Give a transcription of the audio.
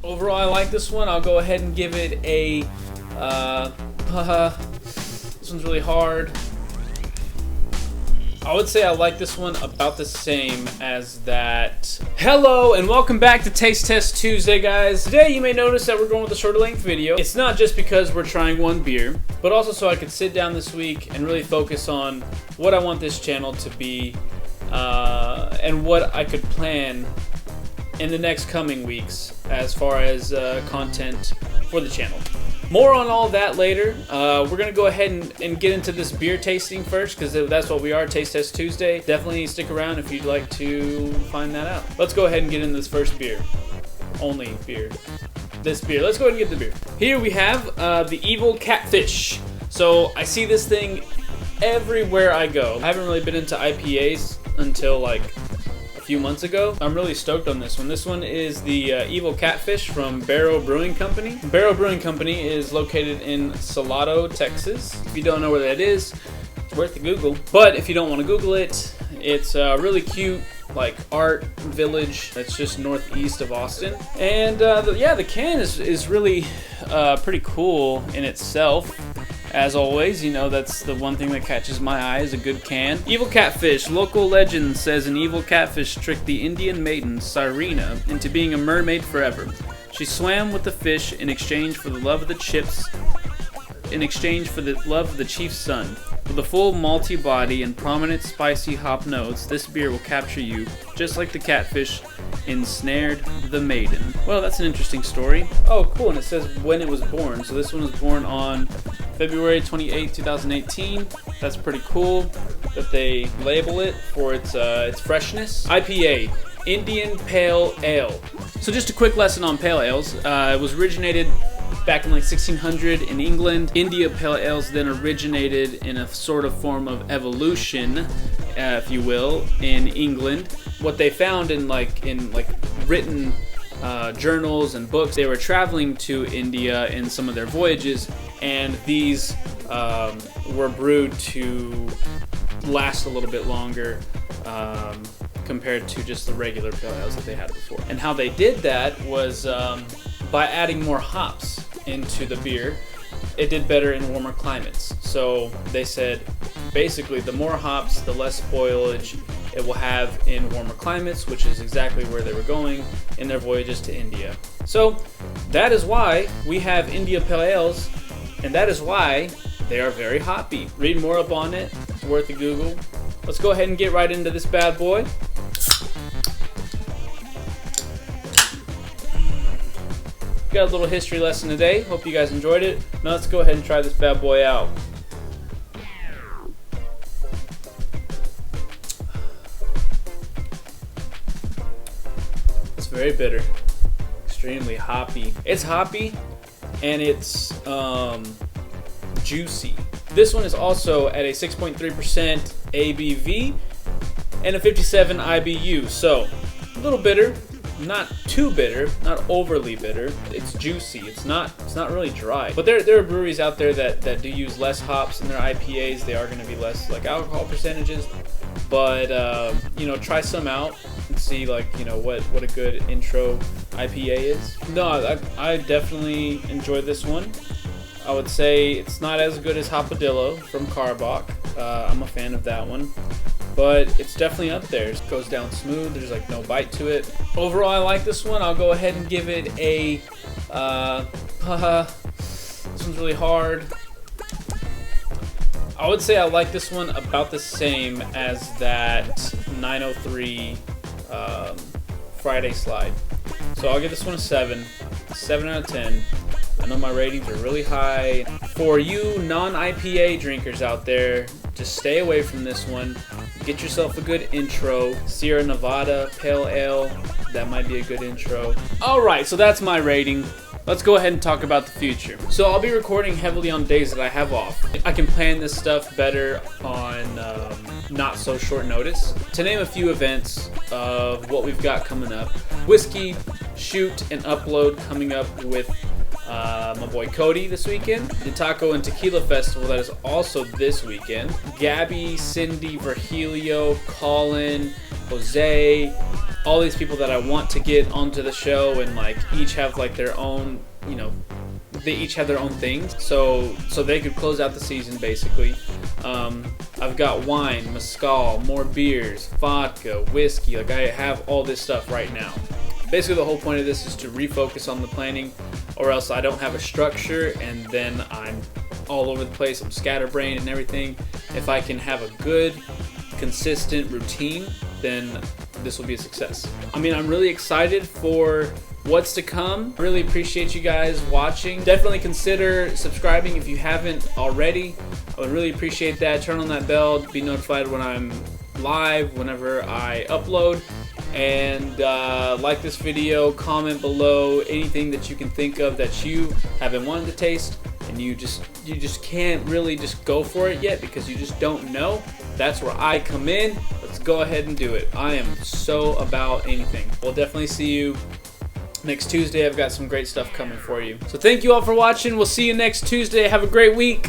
Overall, I like this one. I'll go ahead and give it a, this one's really hard. I would say I like this one about the same as that. Hello and welcome back to Taste Test Tuesday, guys. Today you may notice that we're going with a shorter length video. It's not just because we're trying one beer, but also so I could sit down this week and really focus on what I want this channel to be and what I could plan in the next coming weeks as far as content for the channel. More on all that later. We're gonna go ahead and get into this beer tasting first, because that's what we are, Taste Test Tuesday. Definitely stick around if you'd like to find that out. Let's go ahead and get in this first beer. Only beer. This beer. Let's go ahead and get the beer. Here we have the Evil Catfish. So I see this thing everywhere I go. I haven't really been into IPAs until like a few months ago. I'm really stoked on this one. This one is the Evil Catfish from Barrow Brewing Company. Barrow Brewing Company is located in Salado, Texas. If you don't know where that is, it's worth a Google. But if you don't want to Google it, it's really cute, like art village. It's just northeast of Austin. And the can is really pretty cool in itself. As always, you know, that's the one thing that catches my eye is a good can. Evil Catfish. Local legend says an evil catfish tricked the Indian maiden, Sirena, into being a mermaid forever. She swam with the fish in exchange for the love of the chief's son. With a full malty body and prominent spicy hop notes, this beer will capture you, just like the catfish ensnared the maiden. Well, that's an interesting story. Oh, cool, and it says when it was born. So this one was born on February 28, 2018. That's pretty cool that they label it for its freshness. IPA, Indian Pale Ale. So just a quick lesson on pale ales. It was originated back in like 1600 in England. India Pale Ales then originated in a sort of form of evolution, if you will, in England. What they found in written journals and books, they were traveling to India in some of their voyages, and these were brewed to last a little bit longer compared to just the regular pale ales that they had before. And how they did that was by adding more hops into the beer. It did better in warmer climates. So they said basically the more hops, the less spoilage it will have in warmer climates, which is exactly where they were going in their voyages to India. So that is why we have India Pale Ales, and that is why they are very hoppy. Read more up on it. It's worth a Google. Let's go ahead and get right into this bad boy. Got a little history lesson today. Hope you guys enjoyed it. Now let's go ahead and try this bad boy out. It's very bitter. Extremely hoppy. It's hoppy and it's juicy. This one is also at a 6.3% ABV and a 57 IBU. So a little bitter. Not too bitter, not overly bitter. It's juicy. It's not really dry. But there are breweries out there that do use less hops in their IPAs. They are going to be less like alcohol percentages. But you know, try some out and see what a good intro IPA is. No, I definitely enjoy this one. I would say it's not as good as Hopadillo from Carbach. I'm a fan of that one. But it's definitely up there. It goes down smooth. There's like no bite to it. Overall, I like this one. I'll go ahead and give it a, this one's really hard. I would say I like this one about the same as that 903 Friday Slide. So I'll give this one a 7 out of 10. I know my ratings are really high. For you non-IPA drinkers out there, just stay away from this one. Get yourself a good intro. Sierra Nevada Pale Ale, that might be a good intro. Alright, so that's my rating. Let's go ahead and talk about the future. So I'll be recording heavily on days that I have off. I can plan this stuff better on not so short notice. To name a few events of what we've got coming up. Whiskey shoot and upload coming up with my boy Cody this weekend. The Taco and Tequila Festival, that is also this weekend. Gabby, Cindy, Virgilio, Colin, Jose, all these people that I want to get onto the show, and like each have like their own, you know, they each have their own things, so they could close out the season basically. I've got wine, mezcal, more beers, vodka, whiskey. Like I have all this stuff right now. Basically the whole point of this is to refocus on the planning, or else I don't have a structure and then I'm all over the place. I'm scatterbrained and everything. If I can have a good, consistent routine, then this will be a success. I mean, I'm really excited for what's to come. Really appreciate you guys watching. Definitely consider subscribing if you haven't already. I would really appreciate that. Turn on that bell to be notified when I'm live, whenever I upload. And like this video, comment below anything that you can think of that you have been wanting to taste and you just can't really just go for it yet because you just don't know. That's where I come in. Let's go ahead and do it. I am so about anything. We'll definitely see you next Tuesday. I've got some great stuff coming for you. So thank you all for watching. We'll see you next Tuesday. Have a great week.